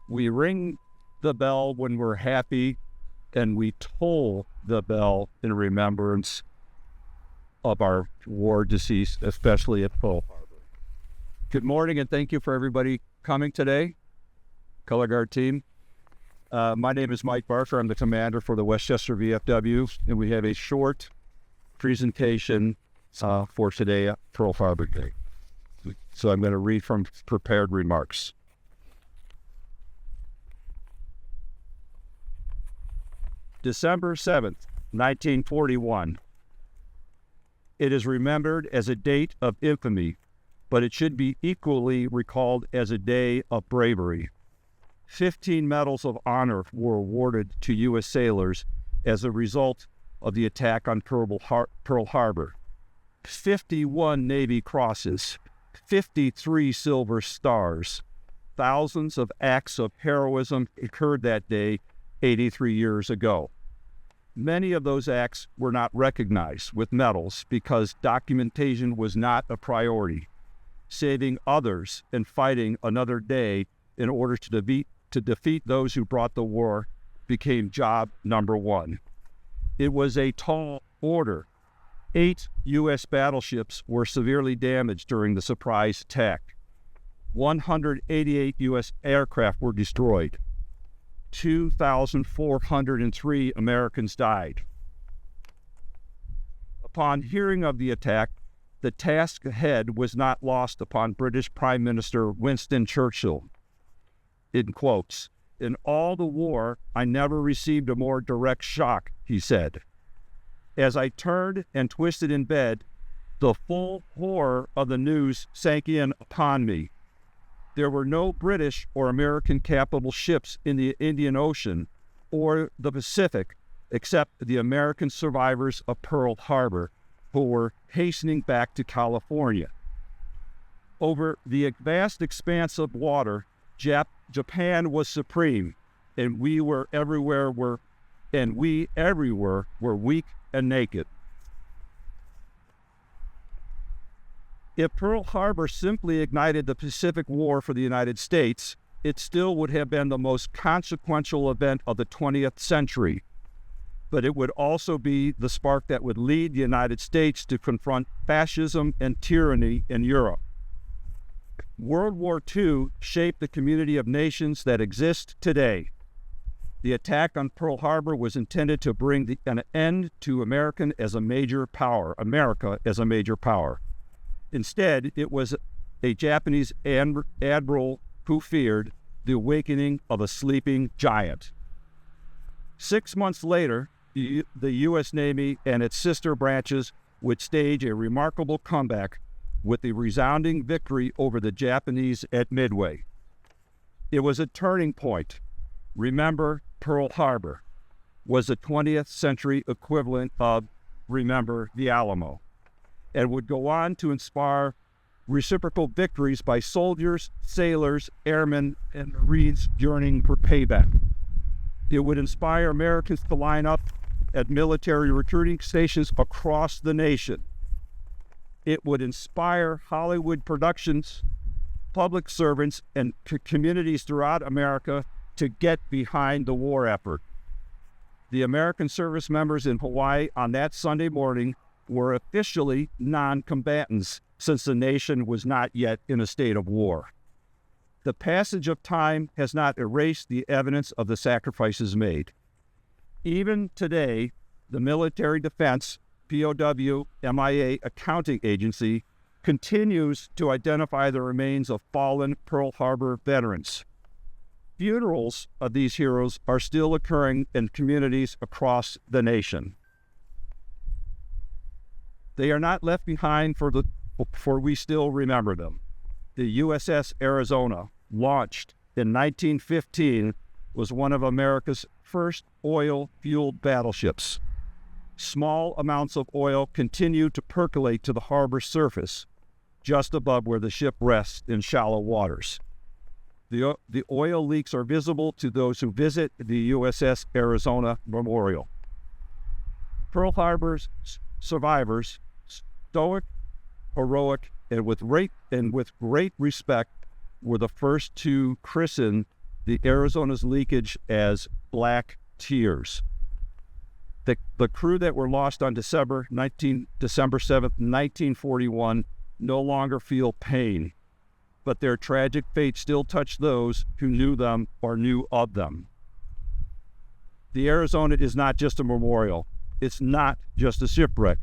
We ring the bell when we're happy, and we toll the bell in remembrance of our war deceased, especially at Pearl Harbor. Good morning, and thank you for everybody coming today, Color Guard team. My name is Mike Barker. I'm the commander for the Westchester VFW, and we have a short presentation for today, Pearl Harbor Day. So I'm going to read from prepared remarks. December 7th, 1941. It is remembered as a date of infamy, but it should be equally recalled as a day of bravery. 15 medals of honor were awarded to U.S. sailors as a result of the attack on Pearl Harbor. 51 Navy crosses, 53 silver stars. Thousands of acts of heroism occurred that day 83 years ago. Many of those acts were not recognized with medals because documentation was not a priority. Saving others and fighting another day in order to defeat those who brought the war became job number one. It was a tall order. 8 U.S. battleships were severely damaged during the surprise attack. 188 U.S. aircraft were destroyed. 2,403 Americans died. Upon hearing of the attack, the task ahead was not lost upon British Prime Minister Winston Churchill. In quotes, "In all the war, I never received a more direct shock," he said. As I turned and twisted in bed, the full horror of the news sank in upon me. There were no British or American capital ships in the Indian Ocean or the Pacific except the American survivors of Pearl Harbor who were hastening back to California. Over the vast expanse of water, Japan was supreme, and we everywhere were weak and naked. If Pearl Harbor simply ignited the Pacific War for the United States, it still would have been the most consequential event of the 20th century. But it would also be the spark that would lead the United States to confront fascism and tyranny in Europe. World War II shaped the community of nations that exist today. The attack on Pearl Harbor was intended to bring an end to America as a major power. Instead, it was a Japanese admiral who feared the awakening of a sleeping giant. 6 months later, the U.S. Navy and its sister branches would stage a remarkable comeback with the resounding victory over the Japanese at Midway. It was a turning point. Remember Pearl Harbor was the 20th century equivalent of Remember the Alamo, and would go on to inspire reciprocal victories by soldiers, sailors, airmen, and Marines yearning for payback. It would inspire Americans to line up at military recruiting stations across the nation. It would inspire Hollywood productions, public servants, and communities throughout America to get behind the war effort. The American service members in Hawaii on that Sunday morning were officially non-combatants since the nation was not yet in a state of war. The passage of time has not erased the evidence of the sacrifices made. Even today, the Military Defense, POW, MIA accounting agency continues to identify the remains of fallen Pearl Harbor veterans. Funerals of these heroes are still occurring in communities across the nation. They are not left behind for we still remember them. The USS Arizona, launched in 1915, was one of America's first oil-fueled battleships. Small amounts of oil continue to percolate to the harbor surface, just above where the ship rests in shallow waters. The oil leaks are visible to those who visit the USS Arizona Memorial. Pearl Harbor's survivors, stoic, heroic, and with great respect, were the first to christen the Arizona's leakage as black tears. The crew that were lost on December 7th, 1941, no longer feel pain, but their tragic fate still touched those who knew them or knew of them. The Arizona is not just a memorial. It's not just a shipwreck.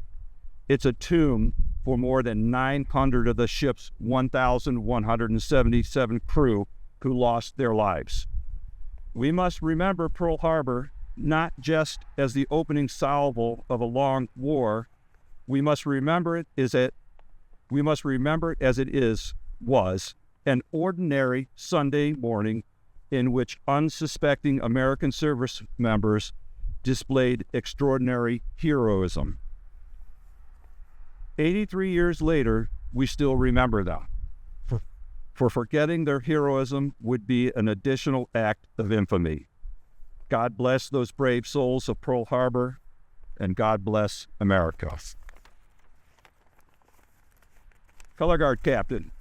It's a tomb for more than 900 of the ship's 1,177 crew who lost their lives. We must remember Pearl Harbor not just as the opening salvo of a long war. We must remember it as it was an ordinary Sunday morning in which unsuspecting American service members displayed extraordinary heroism. 83 years later, we still remember them. For forgetting their heroism would be an additional act of infamy. God bless those brave souls of Pearl Harbor, and God bless America. Color Guard Captain,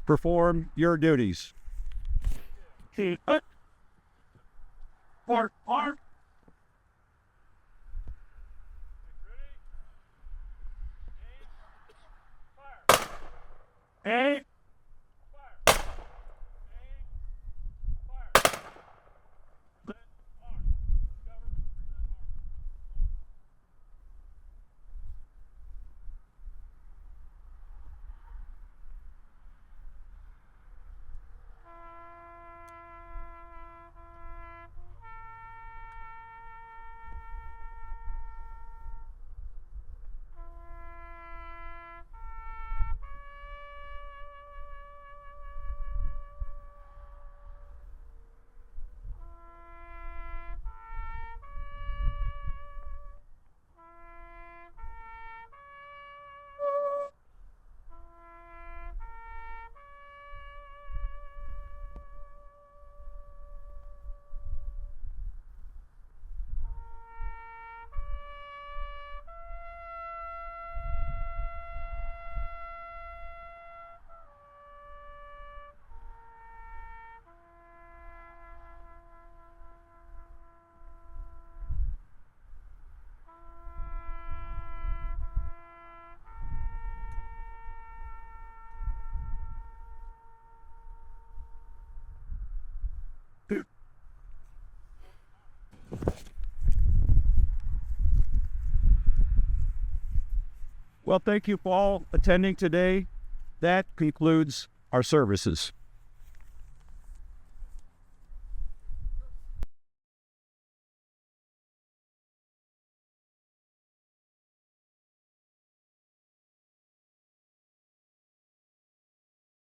perform your duties. Mark. Hey. Well, thank you for all attending today. That concludes our services.